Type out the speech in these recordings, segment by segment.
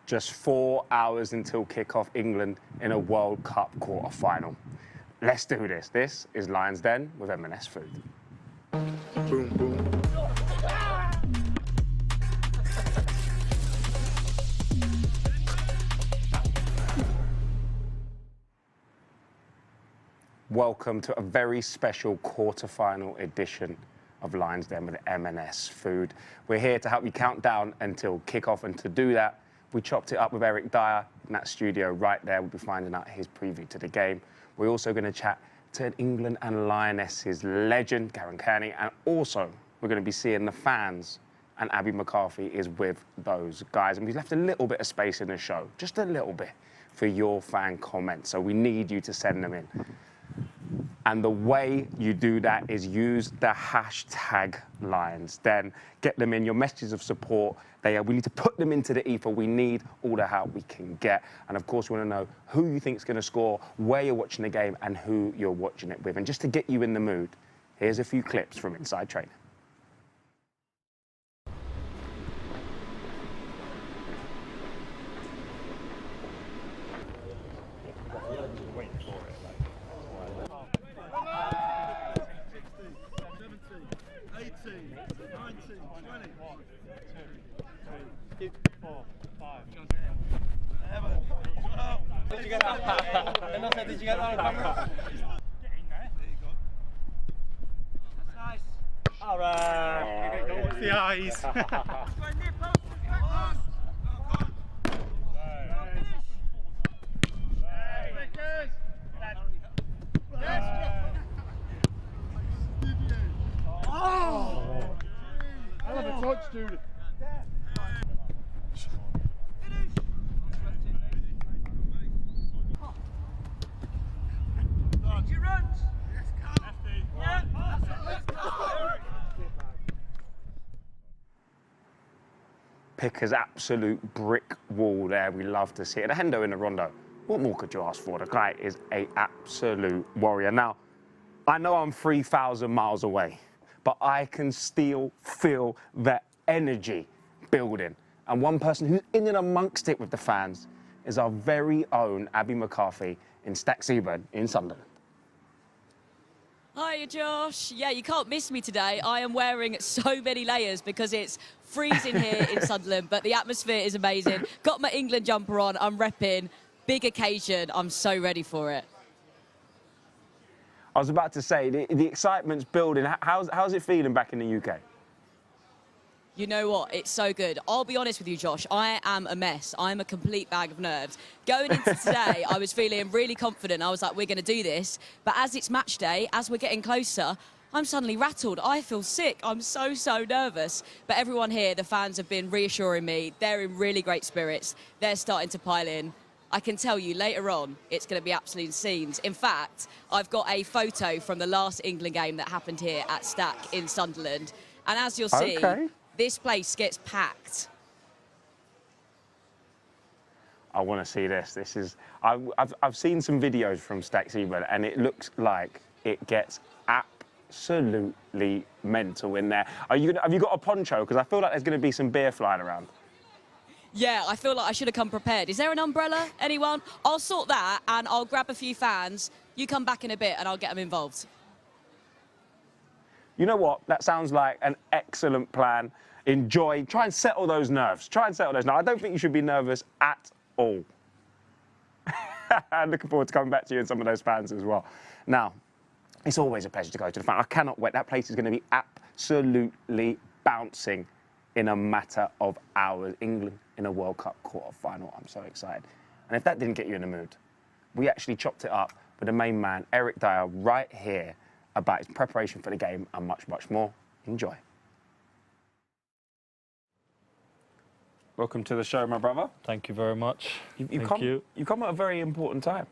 Just 4 hours until kick-off, England in a World Cup quarter-final. Let's do this. This is Lions Den with M&S Food. Boom, boom. Welcome to a very special quarter-final edition of Lions Den with M&S Food. We're here to help you count down until kick-off, and to do that, we chopped it up with Eric Dier in that studio right there. We'll be finding out his preview to the game. We're also going to chat to England and Lionesses legend, Karen Kearney, and also we're going to be seeing the fans, and Abby McCarthy is with those guys. And we've left a little bit of space in the show, just a little bit, for your fan comments. So we need you to send them in. And the way you do that is use the hashtag Lions Den. Get them in, your messages of support. We need to put them into the ether. We need all the help we can get. And of course, we want to know who you think is going to score, where you're watching the game, and who you're watching it with. And just to get you in the mood, here's a few clips from Inside Training. Did you get that? Did you get that on camera? Get in there. There you go. That's nice. All right. Watch the eyes. Oh! I love a touch, dude. Picker's absolute brick wall there. We love to see it. A Hendo in the rondo. What more could you ask for? The guy is an absolute warrior. Now, I know I'm 3,000 miles away, but I can still feel the energy building. And one person who's in and amongst it with the fans is our very own Abby McCarthy in Stack-Seaburn in Sunderland. Hiya, Josh. Yeah, you can't miss me today. I am wearing so many layers because it's freezing here in Sunderland, but the atmosphere is amazing. Got my England jumper on. I'm repping. Big occasion. I'm so ready for it. I was about to say, the excitement's building. How's it feeling back in the UK? You know what? It's so good. I'll be honest with you, Josh. I am a mess. I'm a complete bag of nerves. Going into today, I was feeling really confident. I was like, we're going to do this. But as it's match day, as we're getting closer, I'm suddenly rattled. I feel sick. I'm so nervous. But everyone here, the fans have been reassuring me. They're in really great spirits. They're starting to pile in. I can tell you later on, it's going to be absolute scenes. In fact, I've got a photo from the last England game that happened here at Stack in Sunderland. And as you'll see, this place gets packed. I want to see this. This is I've seen some videos from Stack-Seaburn, and it looks like it gets absolutely mental in there. Have you got a poncho? Because I feel like there's going to be some beer flying around. Yeah, I feel like I should have come prepared. Is there an umbrella? Anyone? I'll sort that, and I'll grab a few fans. You come back in a bit, and I'll get them involved. You know what? That sounds like an excellent plan. Enjoy. Try and settle those nerves. Try and settle those nerves. I don't think you should be nervous at all. I'm looking forward to coming back to you and some of those fans as well. Now, it's always a pleasure to go to the fan. I cannot wait. That place is going to be absolutely bouncing in a matter of hours. England in a World Cup quarter-final. I'm so excited. And if that didn't get you in the mood, we actually chopped it up with the main man, Eric Dier, right here, about his preparation for the game and much more. Enjoy. Welcome to the show, my brother. Thank you very much. You've come at a very important time.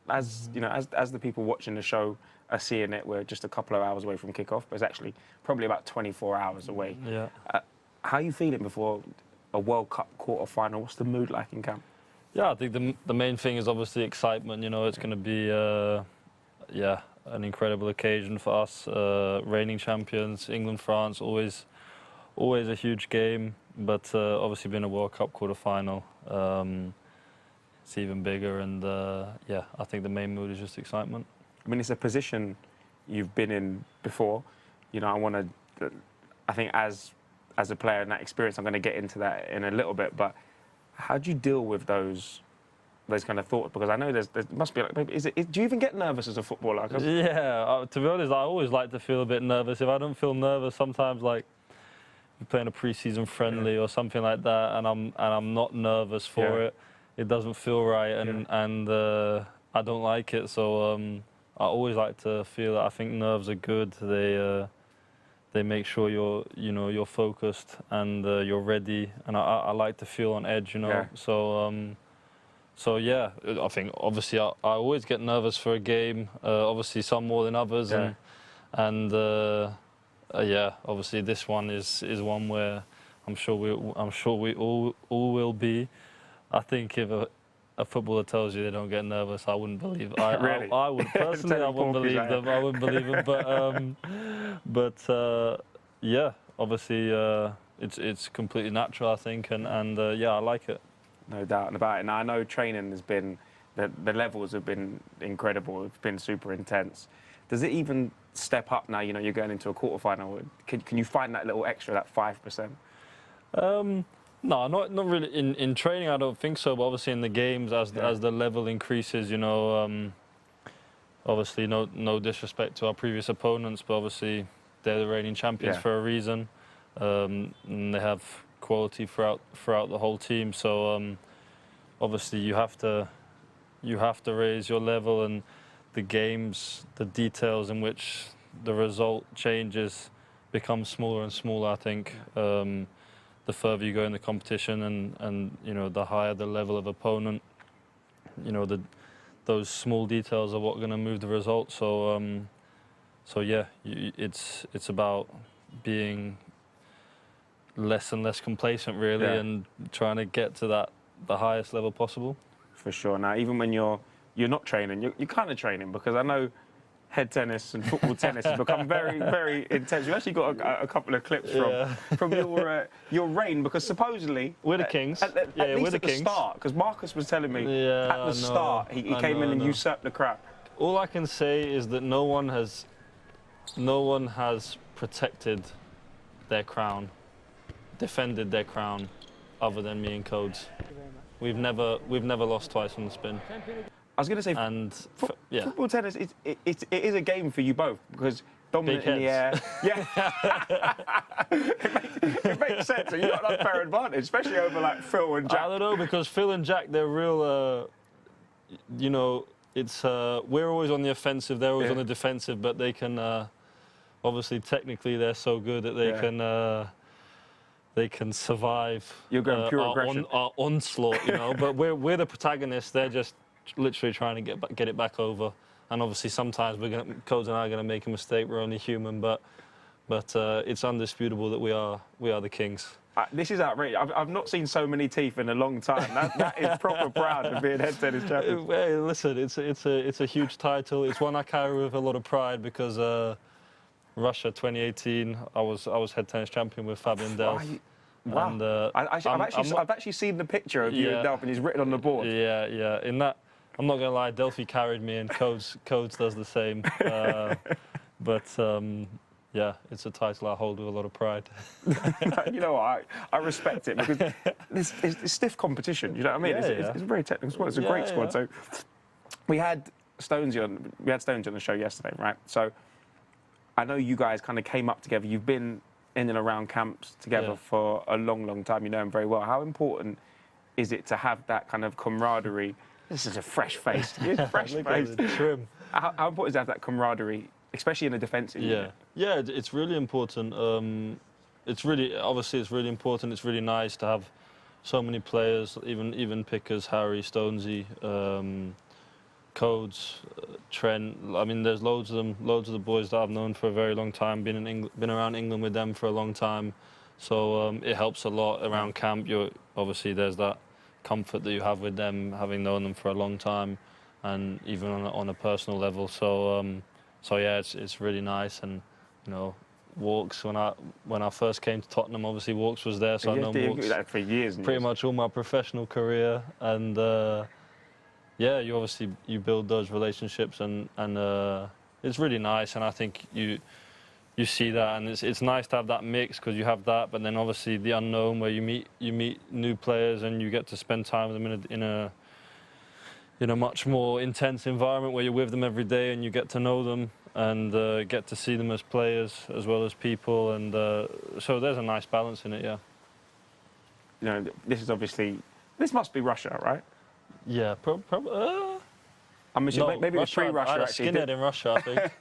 As you know, as the people watching the show are seeing it, we're just a couple of hours away from kickoff, but it's actually probably about 24 hours away. Yeah. How are you feeling before a World Cup quarter-final? What's the mood like in camp? Yeah, I think the main thing is obviously excitement. You know, it's going to be an incredible occasion for us. Reigning champions, England, France, always a huge game. But obviously being a World Cup quarter-final, it's even bigger. And yeah, I think the main mood is just excitement. I mean, it's a position you've been in before. You know, I think as a player and that experience, I'm going to get into that in a little bit. But how do you deal with those kind of thoughts? Because I know there must be like, maybe, do you even get nervous as a footballer? Yeah, to be honest, I always like to feel a bit nervous. If I don't feel nervous, sometimes like you're playing a pre-season friendly or something like that, and I'm not nervous for it. It doesn't feel right, and I don't like it. So I always like to feel that. I think nerves are good. They make sure you're focused and you're ready. And I like to feel on edge, you know. Yeah. So yeah, I think obviously I always get nervous for a game. Obviously some more than others, and yeah, obviously this one is one where I'm sure we all will be. I think if a footballer tells you they don't get nervous, I wouldn't believe it. Really? I would personally, I wouldn't believe them. I wouldn't believe them. But yeah, obviously it's completely natural, I think, and yeah, I like it. No doubt about it. Now I know training has been the levels have been incredible. It's been super intense. Does it even step up now? You know, you're going into a quarterfinal. Can you find that little extra, that 5%? No, not really. In training, I don't think so. But obviously, in the games, as the level increases, you know, obviously, no disrespect to our previous opponents, but obviously, they're the reigning champions for a reason, and they have quality throughout the whole team. So, obviously, you have to raise your level, and the games, the details in which the result changes become smaller and smaller. I think. The further you go in the competition, and you know, the higher the level of opponent, you know, those small details are what are going to move the result. So yeah, it's about being less and less complacent, really, and trying to get to the highest level possible. For sure. Now, even when you're not training, you're kind of training, because I know head tennis and football tennis has become very, very intense. We've actually got a couple of clips from your reign, because supposedly we're the kings. At least at the start, because Marcus was telling me at the start he came in and usurped the crowd. All I can say is that no one has protected their crown, defended their crown, other than me and Codes. We've never lost twice on the spin. I was going to say, and football tennis, it is a game for you both, because dominant in the air. It makes sense. So you've got an unfair advantage, especially over like Phil and Jack. I don't know, because Phil and Jack, they're real. You know, it's we're always on the offensive, they're always on the defensive, but they can obviously technically they're so good that they can survive. You're going pure aggression. Our onslaught, you know. But we're the protagonists. They're just literally trying to get it back over, and obviously sometimes Codes and I are going to make a mistake. We're only human, but it's undisputable that we are the kings. This is outrageous. I've not seen so many teeth in a long time. That is proper proud of being head tennis champion. Well, listen, it's a huge title. It's one I carry with a lot of pride, because Russia 2018, I was head tennis champion with Fabian Delph. Wow. And, I've actually seen the picture of you and Delph, and he's written on the board. Yeah. In that, I'm not going to lie, Delphi carried me, and Codes does the same. But yeah, it's a title I hold with a lot of pride. You know what? I respect it, because it's stiff competition. You know what I mean? It's a very technical squad. It's a great squad. So we had Stonesy on the show yesterday, right? So I know you guys kind of came up together. You've been in and around camps together for a long, long time. You know him very well. How important is it to have that kind of camaraderie? This is a fresh face. Fresh face. Trim. How important is to have that camaraderie, especially in a defensive unit? Yeah, it's really important. It's really important. It's really nice to have so many players, even pickers, Harry, Stonesy, Codes, Trent. I mean, there's loads of them, loads of the boys that I've known for a very long time. Been around England with them for a long time, so it helps a lot around camp. Obviously there's that comfort that you have with them, having known them for a long time, and even on a personal level. So yeah, it's really nice, and you know, Walks when I first came to Tottenham. Obviously, Walks was there, so I've known Walks that for years. And pretty years. much all my professional career. And yeah, you build those relationships, and it's really nice. And I think you see that, and it's nice to have that mix, because you have that, but then obviously the unknown, where you meet new players and you get to spend time with them in a much more intense environment, where you're with them every day and you get to know them and get to see them as players as well as people, and so there's a nice balance in it. Yeah. You know, this must be Russia, right? Yeah, I'm assuming maybe it's pre-Russia. I had a actually. skinhead in Russia, I think.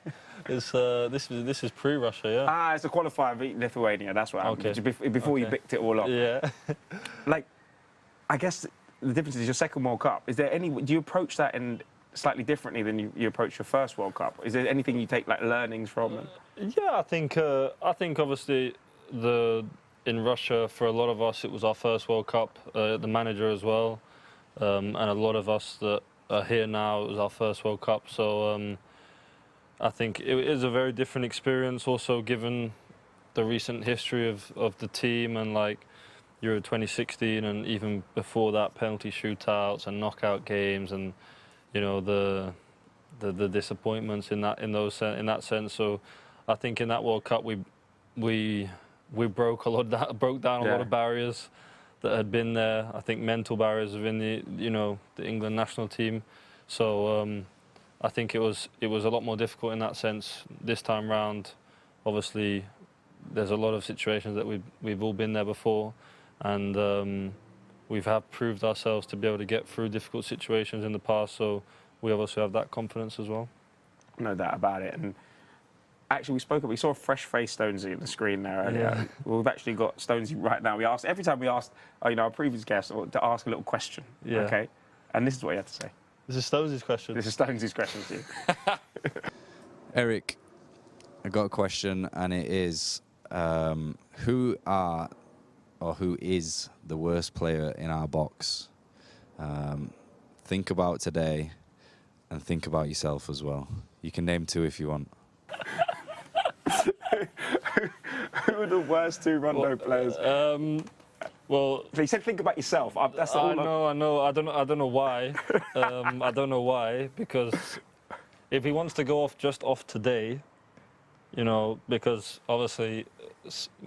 This is pre-Russia, yeah. It's a qualifier beat Lithuania. That's what happened. Okay. Before you picked it all up. Yeah. Like, I guess the difference is your second World Cup. Is there any? Do you approach that in slightly differently than you approach your first World Cup? Is there anything you take like learnings from? Yeah, I think obviously in Russia, for a lot of us, it was our first World Cup. The manager as well, and a lot of us that are here now, it was our first World Cup. So I think it is a very different experience. Also, given the recent history of the team, and like Euro 2016, and even before that, penalty shootouts and knockout games, and you know the disappointments in that sense. So I think in that World Cup we broke down a lot of barriers that had been there. I think mental barriers within the England national team. So I think it was a lot more difficult in that sense this time round. Obviously, there's a lot of situations that we've all been there before, and we have proved ourselves to be able to get through difficult situations in the past. So we obviously have that confidence as well. No doubt about it. And actually, we saw a fresh-faced Stonesy on the screen there earlier. Yeah. We've actually got Stonesy right now. Every time we asked, our previous guest to ask a little question. Yeah. Okay. And this is what he had to say. This is Stonesy's question. This is Stonesy's question to you. Eric, I got a question, and it is, who is the worst player in our box? Think about today, and think about yourself as well. You can name two if you want. Who are the worst two Rondo players? Well, he said, think about yourself. That's all. I know. I don't know why. I don't know why, because if he wants to go off today, you know, because obviously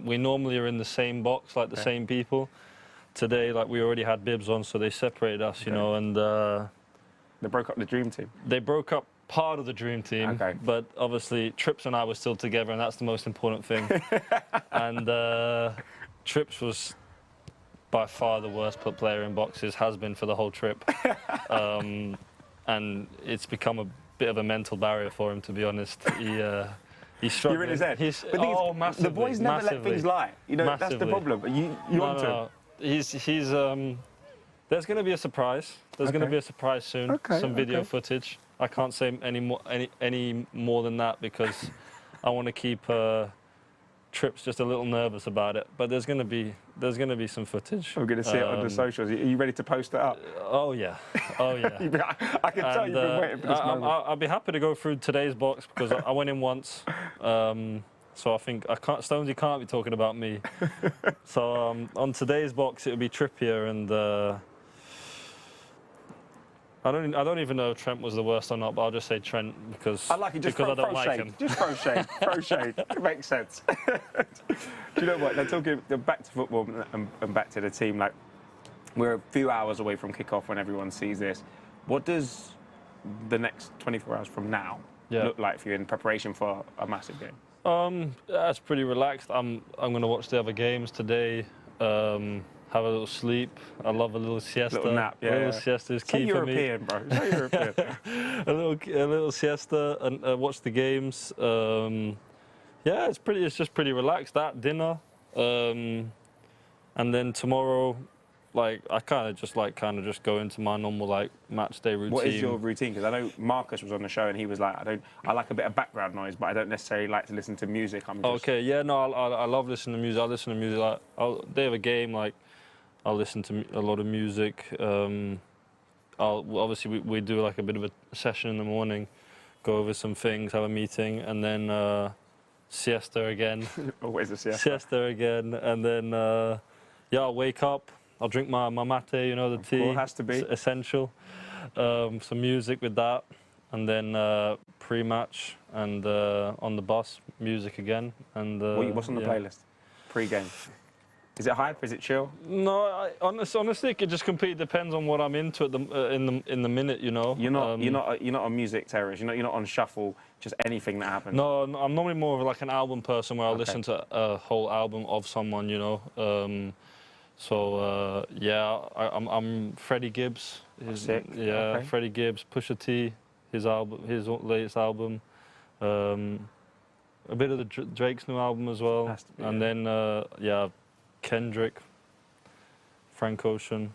we normally are in the same box, like the same people. Today, like, we already had bibs on, so they separated us, you know, and they broke up the dream team. They broke up part of the dream team, but obviously Trips and I were still together, and that's the most important thing. And Trips was by far the worst player in boxes, has been for the whole trip. And it's become a bit of a mental barrier for him, to be honest. He's struggling. You're in his head. Massively. The boys never let things lie. You know, Massively. That's the problem. You onto him. He's there's going to be a surprise. There's going to be a surprise soon. Some video footage. I can't say any more than that, because I want to keep Trips just a little nervous about it. But there's going to be some footage. We're going to see it on the socials. Are you ready to post it up? Oh yeah. I can tell you've been waiting for this moment. I'll be happy to go through today's box, because I went in once. So I think Stonesy can't be talking about me. So on today's box, it would be Trippier, and I don't even know if Trent was the worst or not, but I'll just say Trent, because I like it. Because I don't like him. Just throw shade. Throw shade. It makes sense. Do you know what? They're talking back to football and back to the team. Like, we're a few hours away from kickoff when everyone sees this. What does the next 24 hours from now look like for you in preparation for a massive game? That's pretty relaxed. I'm going to watch the other games today. Have a little sleep. I love a little siesta. Little nap, a little siesta is key for me. European, bro. So European. a little siesta and watch the games. Yeah, it's just pretty relaxed. That dinner, and then tomorrow, like, I kind of just go into my normal like match day routine. What is your routine? Because I know Marcus was on the show and he was like, I like a bit of background noise, but I don't necessarily like to listen to music. Okay, yeah, no, I love listening to music. I listen to music like they have a game, like I'll listen to a lot of music. Obviously we do like a bit of a session in the morning, go over some things, have a meeting, and then siesta again. Always a siesta. Siesta again, and then yeah, I'll wake up. I'll drink my mate, you know, the tea. Course, has to be. It's essential. Some music with that, and then pre-match and on the bus, music again. And What's on the yeah. playlist? Pre-game. Is it hype? Is it chill? No, honestly, it just completely depends on what I'm into at in the minute, you know. You're not a music terrorist. You're not on shuffle. Just anything that happens. No, I'm normally more of like an album person where I'll listen to a whole album of someone, you know. Yeah, I'm Freddie Gibbs. Sick. Yeah, Okay. Freddie Gibbs, Pusha T, his latest album. A bit of the Drake's new album as well. Has to be, and then yeah, Kendrick, Frank Ocean.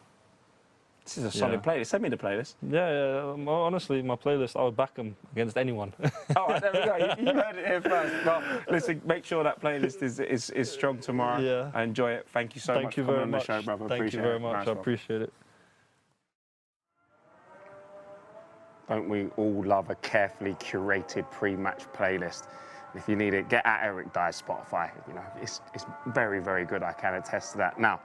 This is a solid playlist. Send me the playlist. Yeah. Honestly, my playlist, I would back them against anyone. All right, there we go. You heard it here first. Well, listen, make sure that playlist is strong tomorrow. Yeah. I enjoy it. Thank you so much for coming on the show, brother. Thank you very much. I appreciate it. Don't we all love a carefully curated pre-match playlist? And if you need it, get at Eric Dier's Spotify. You know, it's very, very good. I can attest to that. Now,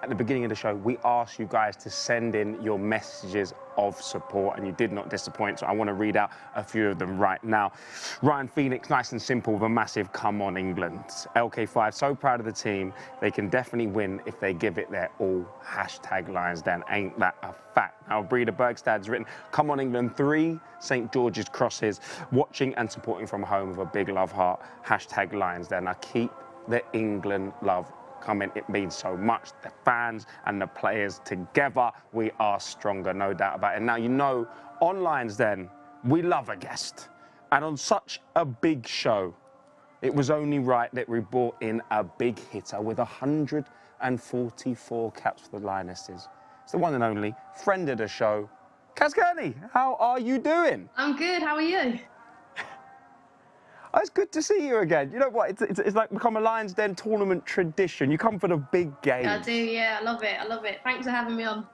at the beginning of the show, we asked you guys to send in your messages of support, and you did not disappoint, so I want to read out a few of them right now. Ryan Phoenix, nice and simple, with a massive come on England. LK5, so proud of the team. They can definitely win if they give it their all. Hashtag Lions Den, ain't that a fact? Now, Breeder Bergstad's written, come on England 3, St. George's Crosses, watching and supporting from home with a big love heart. Hashtag Lions Den. Now, keep the England love coming. It means so much. The fans and the players together, we are stronger, no doubt about it. Now, you know, on Lions Den, we love a guest. And on such a big show, it was only right that we brought in a big hitter with 144 caps for the Lionesses. It's the one and only friend of the show, Kaz Kearney. How are you doing? I'm good. How are you? Oh, it's good to see you again. You know what? It's like become a Lions Den tournament tradition. You come for the big games. I do, yeah. I love it. I love it. Thanks for having me on.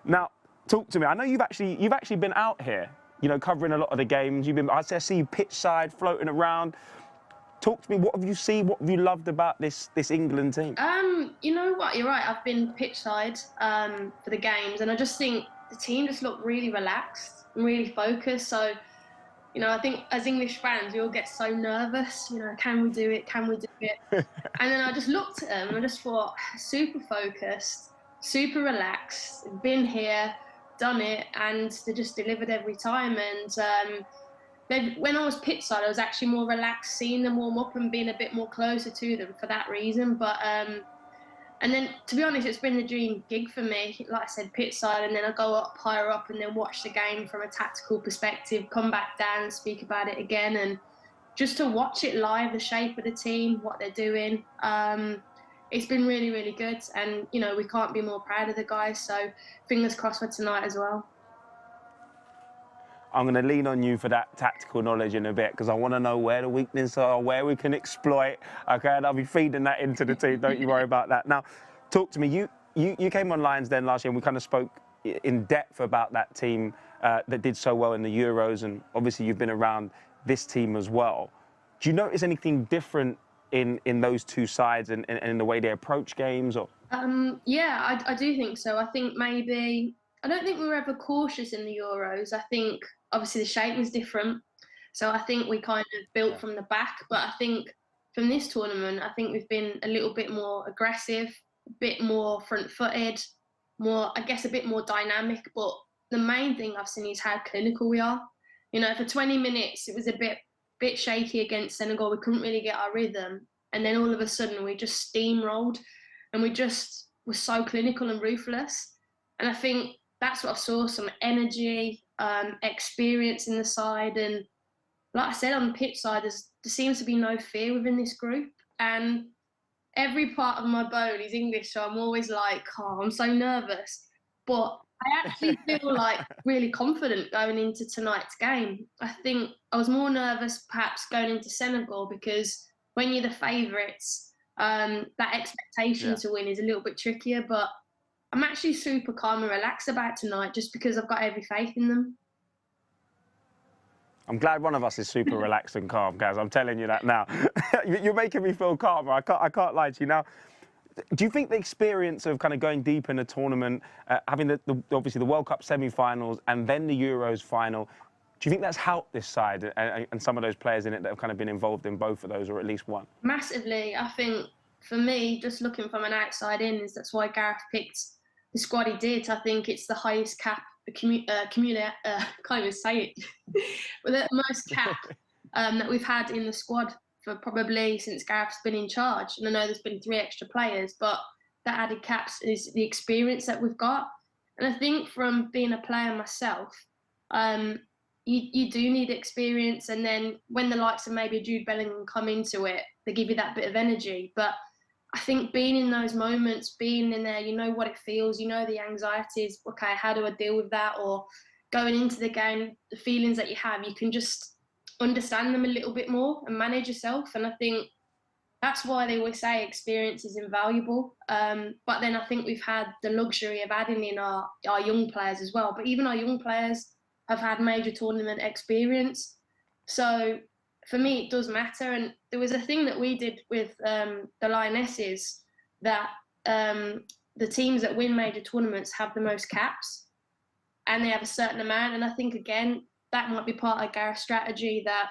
Now, talk to me. I know you've actually been out here, you know, covering a lot of the games. I see you pitch side, floating around. Talk to me. What have you seen? What have you loved about this England team? You know what? You're right. I've been pitch side for the games, and I just think the team just looked really relaxed and really focused. So, you know, I think as English fans, we all get so nervous. You know, can we do it? Can we do it? And then I just looked at them and I just thought, super focused, super relaxed, been here, done it, and they just delivered every time. And when I was pitch side, I was actually more relaxed, seeing them warm up and being a bit more closer to them for that reason. But and then, to be honest, it's been the dream gig for me. Like I said, pitch side, and then I go up higher up and then watch the game from a tactical perspective, come back down and speak about it again, and just to watch it live, the shape of the team, what they're doing. It's been really, really good, and you know, we can't be more proud of the guys. So fingers crossed for tonight as well. I'm going to lean on you for that tactical knowledge in a bit, because I want to know where the weaknesses are, where we can exploit. Okay, and I'll be feeding that into the team. Don't you worry about that. Now, talk to me. You came on Lions Den last year, and we kind of spoke in depth about that team that did so well in the Euros, and obviously you've been around this team as well. Do you notice anything different in those two sides and in the way they approach games? Or yeah, I do think so. I think maybe, I don't think we were ever cautious in the Euros. I think obviously the shape was different, so I think we kind of built from the back. But I think from this tournament, I think we've been a little bit more aggressive, a bit more front-footed, more, I guess, a bit more dynamic. But the main thing I've seen is how clinical we are. You know, for 20 minutes, it was a bit shaky against Senegal. We couldn't really get our rhythm, and then all of a sudden we just steamrolled, and we just were so clinical and ruthless. And I think that's what I saw, some energy, experience in the side. And like I said, on the pitch side, there seems to be no fear within this group. And every part of my bone is English, so I'm always like, oh, I'm so nervous. But I actually feel like really confident going into tonight's game. I think I was more nervous perhaps going into Senegal, because when you're the favourites, that expectation to win is a little bit trickier. But I'm actually super calm and relaxed about tonight, just because I've got every faith in them. I'm glad one of us is super relaxed and calm, guys. I'm telling you that now. You're making me feel calmer. I can't lie to you now. Do you think the experience of kind of going deep in a tournament, having obviously the World Cup semi-finals and then the Euros final, do you think that's helped this side and some of those players in it that have kind of been involved in both of those, or at least one? Massively. I think for me, just looking from an outside in, that's why Gareth picked the squad he did. I think it's the highest cap, can't even say it, but the most cap that we've had in the squad for probably since Gareth's been in charge. And I know there's been 3 extra players, but that added caps is the experience that we've got. And I think from being a player myself, you do need experience. And then when the likes of maybe Jude Bellingham come into it, they give you that bit of energy. But I think being in those moments, being in there, you know what it feels, you know the anxieties, okay, how do I deal with that? Or going into the game, the feelings that you have, you can just understand them a little bit more and manage yourself. And I think that's why they always say experience is invaluable. But then I think we've had the luxury of adding in our young players as well. But even our young players have had major tournament experience. So for me, it does matter. And there was a thing that we did with the Lionesses that the teams that win major tournaments have the most caps and they have a certain amount. And I think, again, that might be part of Gareth's strategy, that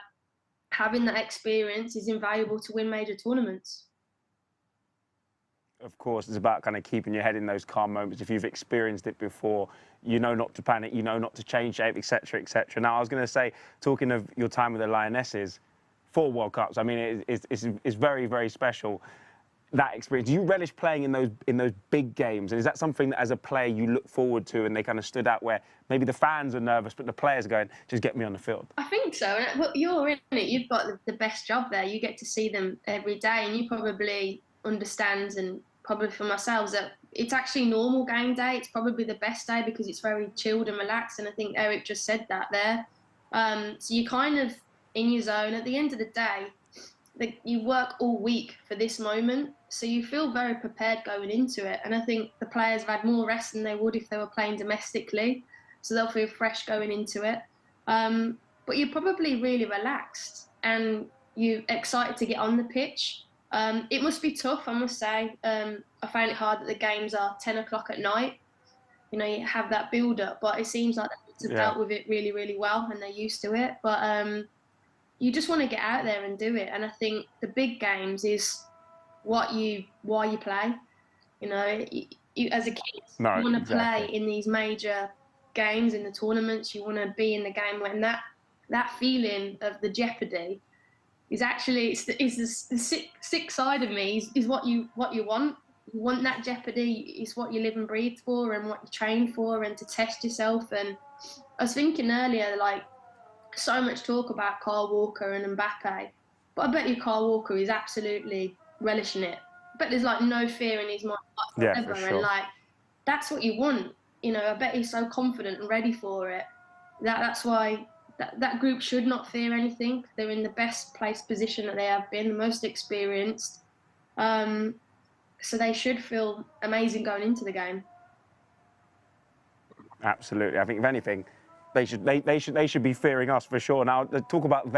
having that experience is invaluable to win major tournaments. Of course, it's about kind of keeping your head in those calm moments. If you've experienced it before, you know not to panic, you know not to change shape, etc., etc. Now, I was going to say, talking of your time with the Lionesses, 4 World Cups, I mean, it's very, very special, that experience. Do you relish playing in those big games? And is that something that, as a player, you look forward to and they kind of stood out where maybe the fans are nervous, but the players are going, just get me on the field? I think so. And you're in it. You've got the best job there. You get to see them every day, and you probably understand, and probably for myself, that it's actually normal game day. It's probably the best day because it's very chilled and relaxed. And I think Eric just said that there. So you're kind of in your zone. At the end of the day, you work all week for this moment, so you feel very prepared going into it. And I think the players have had more rest than they would if they were playing domestically, so they'll feel fresh going into it. But you're probably really relaxed and you're excited to get on the pitch. It must be tough, I must say. I find it hard that the games are 10 o'clock at night. You know, you have that build-up, but it seems like they've dealt with it really, really well and they're used to it. But you just want to get out there and do it. And I think the big games is why you play. You know, you as a kid, you want to play in these major games, in the tournaments. You want to be in the game when that feeling of the jeopardy is actually it's the sick side of me is what you want. You want that jeopardy. It's what you live and breathe for and what you train for, and to test yourself. And I was thinking earlier, like, so much talk about Kyle Walker and Mbappe, but I bet you Kyle Walker is absolutely relishing it. I bet there's like no fear in his mind whatsoever. For sure. And like, that's what you want. You know, I bet he's so confident and ready for it. That's why that group should not fear anything. They're in the best placed position that they have been, the most experienced. So they should feel amazing going into the game. Absolutely. I think, if anything, they should be fearing us for sure. Now, talk about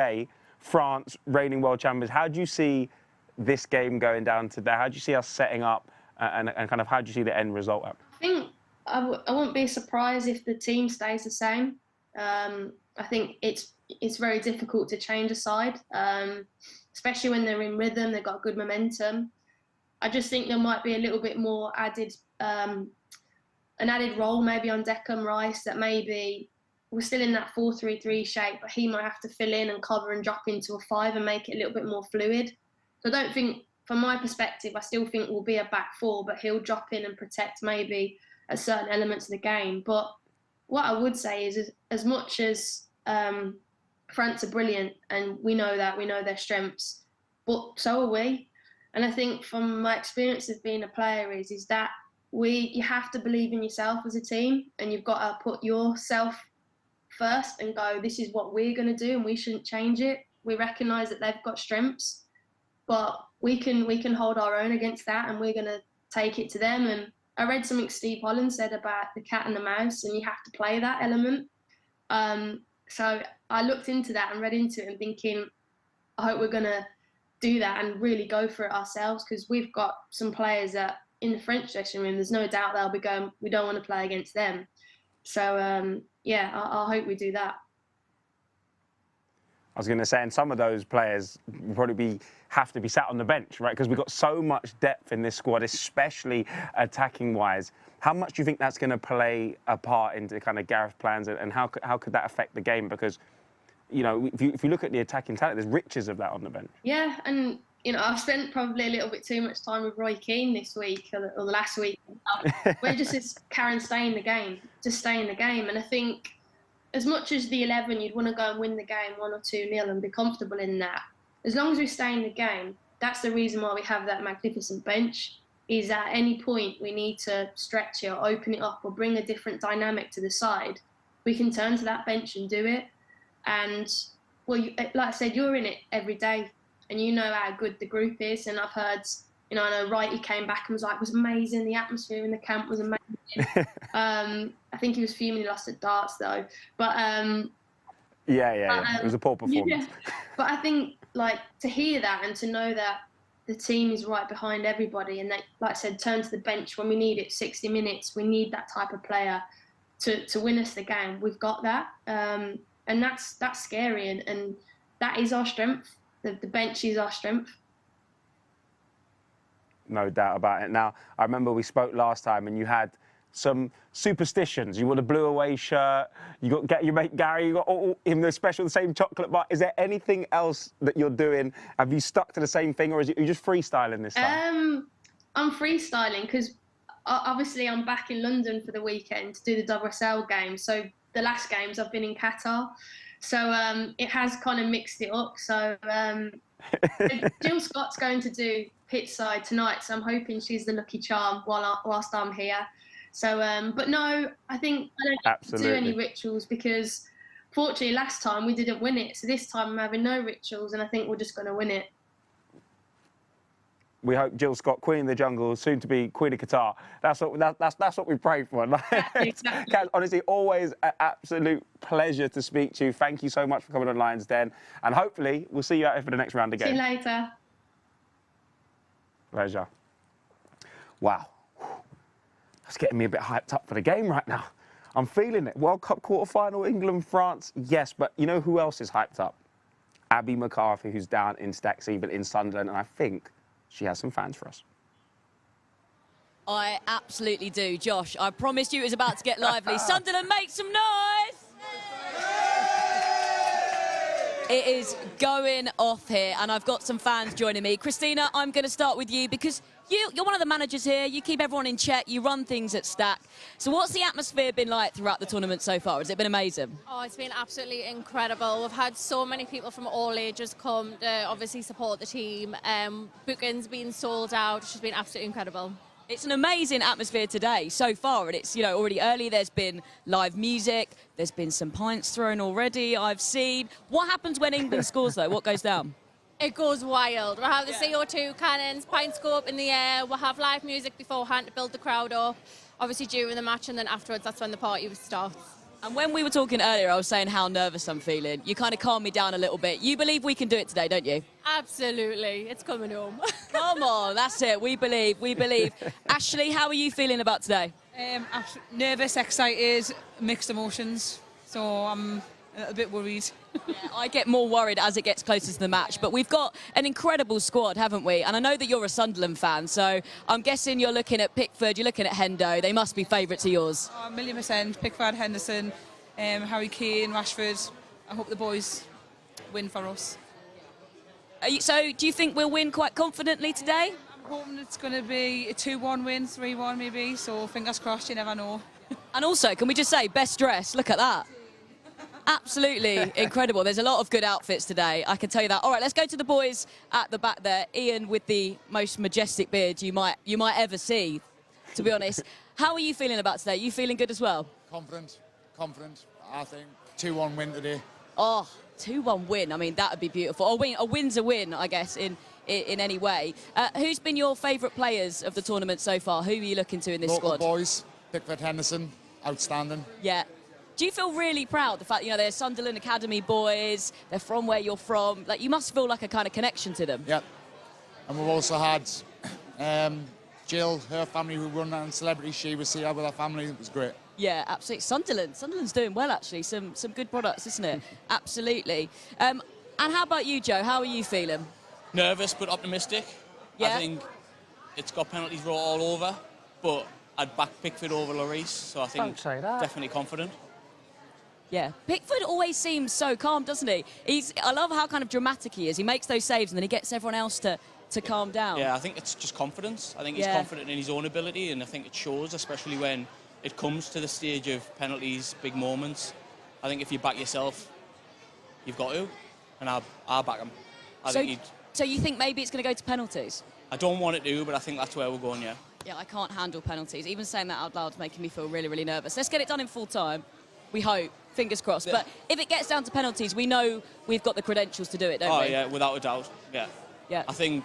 France, reigning world champions. How do you see this game going down today? How do you see us setting up, and kind of how do you see the end result? I think I wouldn't be surprised if the team stays the same. I think it's very difficult to change a side, especially when they're in rhythm. They've got good momentum. I just think there might be a little bit more added, an added role maybe on Declan Rice, that maybe we're still in that 4-3-3 shape, but he might have to fill in and cover and drop into a 5 and make it a little bit more fluid. So I don't think, from my perspective, I still think we'll be a back 4, but he'll drop in and protect maybe at certain elements of the game. But what I would say is as much as France are brilliant, and we know their strengths, but so are we. And I think from my experience of being a player is that you have to believe in yourself as a team, and you've got to put yourself first and go, this is what we're going to do and we shouldn't change it. We recognise that they've got strengths, but we can hold our own against that, and we're going to take it to them. And I read something Steve Holland said about the cat and the mouse, and you have to play that element. So I looked into that and read into it and thinking, I hope we're going to do that and really go for it ourselves, because we've got some players that in the French dressing room, there's no doubt they'll be going, we don't want to play against them. So, yeah, I hope we do that. I was going to say, and some of those players will probably have to be sat on the bench, right? Because we've got so much depth in this squad, especially attacking-wise. How much do you think that's going to play a part into kind of Gareth's plans, and how could that affect the game? Because, you know, if you look at the attacking talent, there's riches of that on the bench. Yeah, and, you know, I've spent probably a little bit too much time with Roy Keane this week, or the last week. We're just Karen, stay in the game. Just stay in the game. And I think, as much as the 11, you'd want to go and win the game 1 or 2-0 and be comfortable in that. As long as we stay in the game, that's the reason why we have that magnificent bench, is at any point we need to stretch it or open it up or bring a different dynamic to the side. We can turn to that bench and do it. And, well, like I said, you're in it every day and you know how good the group is. And I've heard, you know, I know Wrighty came back and was like, it was amazing. The atmosphere in the camp was amazing. I think he was fuming he lost at darts though. But yeah. It was a poor performance. Yeah. But I think, like, to hear that and to know that the team is right behind everybody, and they, like I said, turn to the bench when we need it, 60 minutes. We need that type of player to win us the game. We've got that, and that's scary, and that is our strength. The bench is our strength. No doubt about it. Now, I remember we spoke last time and you had some superstitions. You wore the blue away shirt, you got your mate Gary, you got him the special, the same chocolate bar. Is there anything else that you're doing? Have you stuck to the same thing, or are you just freestyling this time? I'm freestyling because obviously I'm back in London for the weekend to do the WSL game. So the last games I've been in Qatar. So it has kind of mixed it up. So Jill Scott's going to do pit side tonight, so I'm hoping she's the lucky charm whilst I'm here. So, but no, I think I don't get to do any rituals because, fortunately, last time we didn't win it. So this time I'm having no rituals, and I think we're just going to win it. We hope Jill Scott, Queen of the Jungle, soon to be Queen of Qatar. That's what we pray for. Exactly. Kaz, honestly, always an absolute pleasure to speak to you. Thank you so much for coming on Lions Den, and hopefully we'll see you out here for the next round again. See you later. Pleasure. Wow. That's getting me a bit hyped up for the game right now. I'm feeling it. World Cup quarter-final, England, France, yes, but you know who else is hyped up? Abby McCarthy, who's down in Staxhaven in Sunderland, and I think she has some fans for us. I absolutely do, Josh. I promised you it was about to get lively. Sunderland, make some noise! It is going off here, and I've got some fans joining me. Christina, I'm going to start with you because you're one of the managers here. You keep everyone in check. You run things at Stack. So what's the atmosphere been like throughout the tournament so far? Has it been amazing? Oh, it's been absolutely incredible. We've had so many people from all ages come to obviously support the team. Bookings being sold out. It's just been absolutely incredible. It's an amazing atmosphere today so far, and it's, you know, already early. There's been live music. There's been some pints thrown already, I've seen. What happens when England scores, though? What goes down? It goes wild. We'll have the CO2 cannons, pints go up in the air. We'll have live music beforehand to build the crowd up. Obviously during the match, and then afterwards, that's when the party starts. And when we were talking earlier, I was saying how nervous I'm feeling. You kind of calmed me down a little bit. You believe we can do it today, don't you? Absolutely. It's coming home. Come on, that's it. We believe, we believe. Ashley, how are you feeling about today? Nervous, excited, mixed emotions. So I'm a bit worried. Yeah, I get more worried as it gets closer to the match, but we've got an incredible squad, haven't we? And I know that you're a Sunderland fan, so I'm guessing you're looking at Pickford, you're looking at Hendo. They must be favourites of yours. Oh, 1,000,000%. Pickford, Henderson, Harry Kane, Rashford. I hope the boys win for us. So do you think we'll win quite confidently today? I'm hoping it's going to be a 2-1 win, 3-1 maybe, so fingers crossed, you never know. And also, can we just say, best dress, look at that. Absolutely incredible. There's a lot of good outfits today, I can tell you that. All right, let's go to the boys at the back there. Ian with the most majestic beard you might ever see, to be honest. How are you feeling about today? You feeling good as well? Confident. I think 2-1 win today. Oh, 2-1 win. I mean, that would be beautiful. A win's a win, I guess, in any way. Who's been your favourite players of the tournament so far? Who are you looking to in this Local squad? boys, Pickford, Henderson, outstanding. Yeah. Do you feel really proud, the fact, you know, they're Sunderland Academy boys, they're from where you're from, like, you must feel like a kind of connection to them? Yep. And we've also had Jill, her family, who run around Celebrity, she was here with her family, it was great. Yeah, absolutely. Sunderland's doing well, actually. Some good products, isn't it? Absolutely. And how about you, Joe? How are you feeling? Nervous but optimistic. Yeah. I think it's got penalties wrote all over, but I'd back Pickford over Lloris, so I think Don't say that. definitely confident. Yeah, Pickford always seems so calm, doesn't he? I love how kind of dramatic he is. He makes those saves and then he gets everyone else to calm down. Yeah, I think it's just confidence. I think he's confident in his own ability, and I think it shows, especially when it comes to the stage of penalties, big moments. I think if you back yourself, you've got to, and I'll back him. So you think maybe it's going to go to penalties? I don't want it to, but I think that's where we're going, yeah. Yeah, I can't handle penalties. Even saying that out loud is making me feel really, really nervous. Let's get it done in full time. We hope. Fingers crossed. Yeah. But if it gets down to penalties, we know we've got the credentials to do it, don't we? Oh, yeah, without a doubt, yeah. Yeah. I think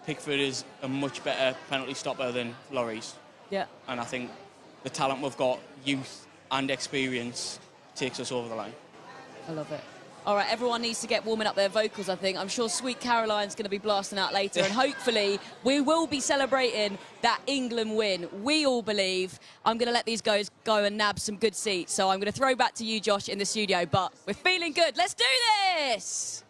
Pickford is a much better penalty stopper than Lloris. Yeah. And I think the talent we've got, youth and experience, takes us over the line. I love it. All right, everyone needs to get warming up their vocals, I think. I'm sure Sweet Caroline's going to be blasting out later, and hopefully we will be celebrating that England win. We all believe. I'm going to let these guys go and nab some good seats, so I'm going to throw back to you, Josh, in the studio, but we're feeling good. Let's do this!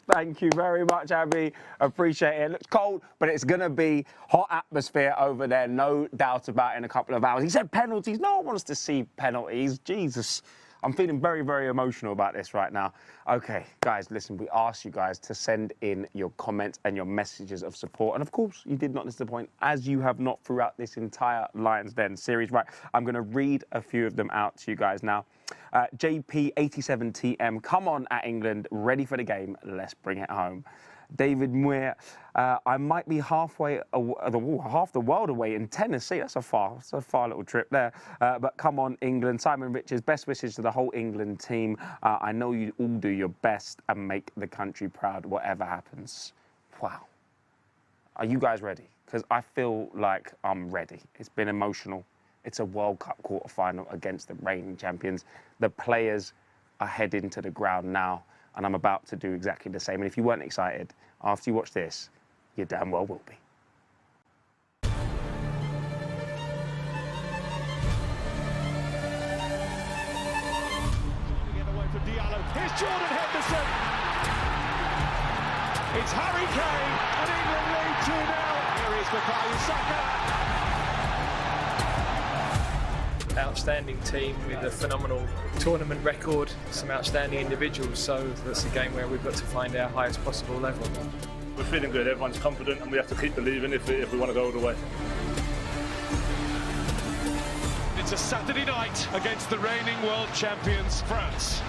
Thank you very much, Abby. Appreciate it. It looks cold, but it's going to be hot atmosphere over there, no doubt about it, in a couple of hours. He said penalties. No one wants to see penalties. Jesus. I'm feeling very, very emotional about this right now. OK, guys, listen, we asked you guys to send in your comments and your messages of support. And, of course, you did not disappoint, as you have not throughout this entire Lions Den series. Right, I'm going to read a few of them out to you guys now. JP87TM, come on at England, ready for the game. Let's bring it home. David Muir, I might be half the world away in Tennessee. That's a far little trip there. But come on, England. Simon Richards, best wishes to the whole England team. I know you all do your best and make the country proud, whatever happens. Wow. Are you guys ready? Because I feel like I'm ready. It's been emotional. It's a World Cup quarter-final against the reigning champions. The players are heading to the ground now, and I'm about to do exactly the same. And if you weren't excited, after you watch this, you damn well will be. Here's Jordan Henderson. It's Harry Kane, and England lead 2-0. Here is Bukayo Saka. Outstanding team with a phenomenal tournament record, some outstanding individuals, so that's a game where we've got to find our highest possible level. We're feeling good, everyone's confident, and we have to keep believing if we want to go all the way. It's a Saturday night against the reigning world champions, France.